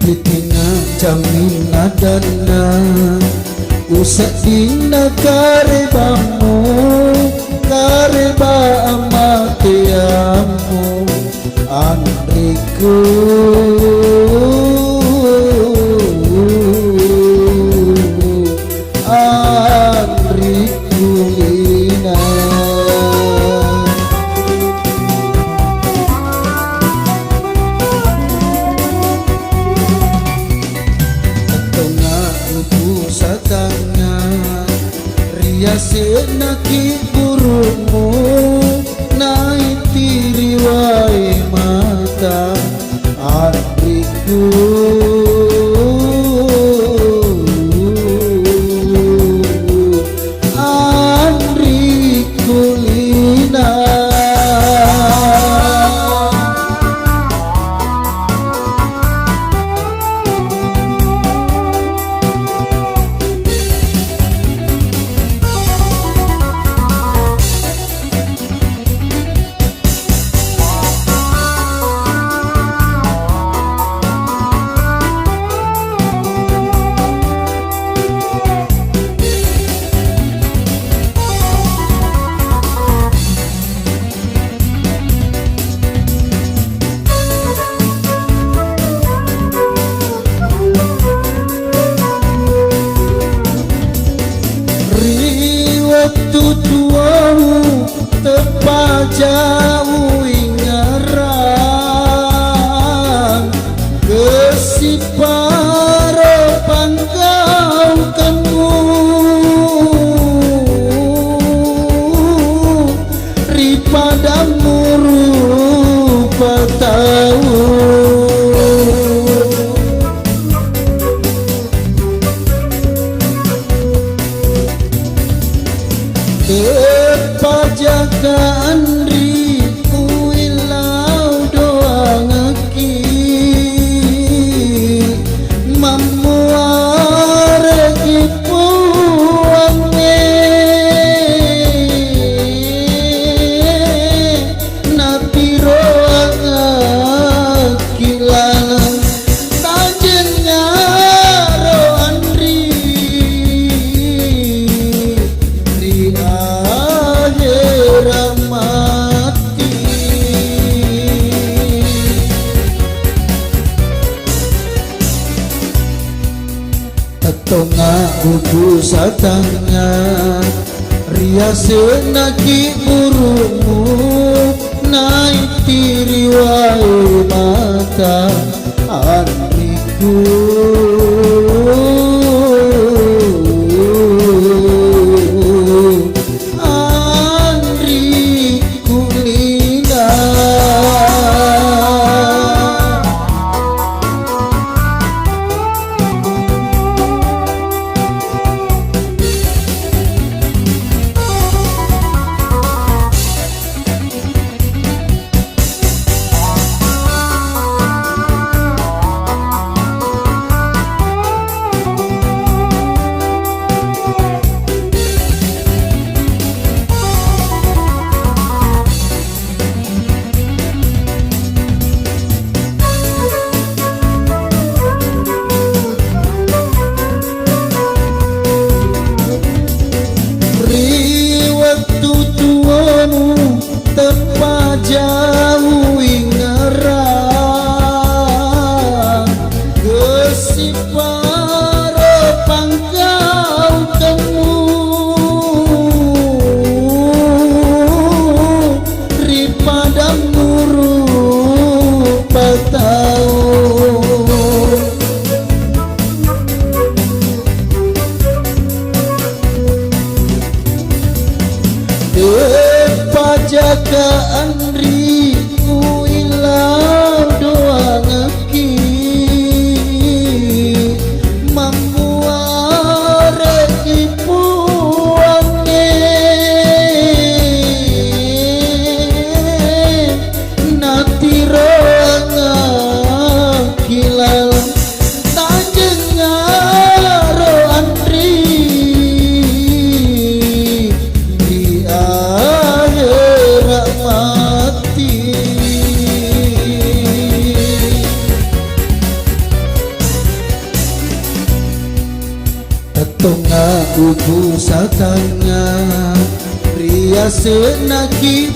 Litina jamin adana usak dina karebamu kareba amatiamu Andriku Lina Riasenaki burungmu naiti riwai mata adikku Lina tutuahu tepajau ingarang kesiparo pangkau kamu ripadamu rupa tahu pajakan riku ilau doa ngaki mamuaregi puange napiro ngaki lang tajenya roandri mati Tonga udu satanga riasenaki burungmu naiti riwai mata adikku jauh ingarang kesiparo pangkau kamu ripadamu rupa tahu pajakaan riku ilau doa ngaki mamuaregi puange natiro ngaki lalang tajenya roandri mati Kuku satanya pria senaki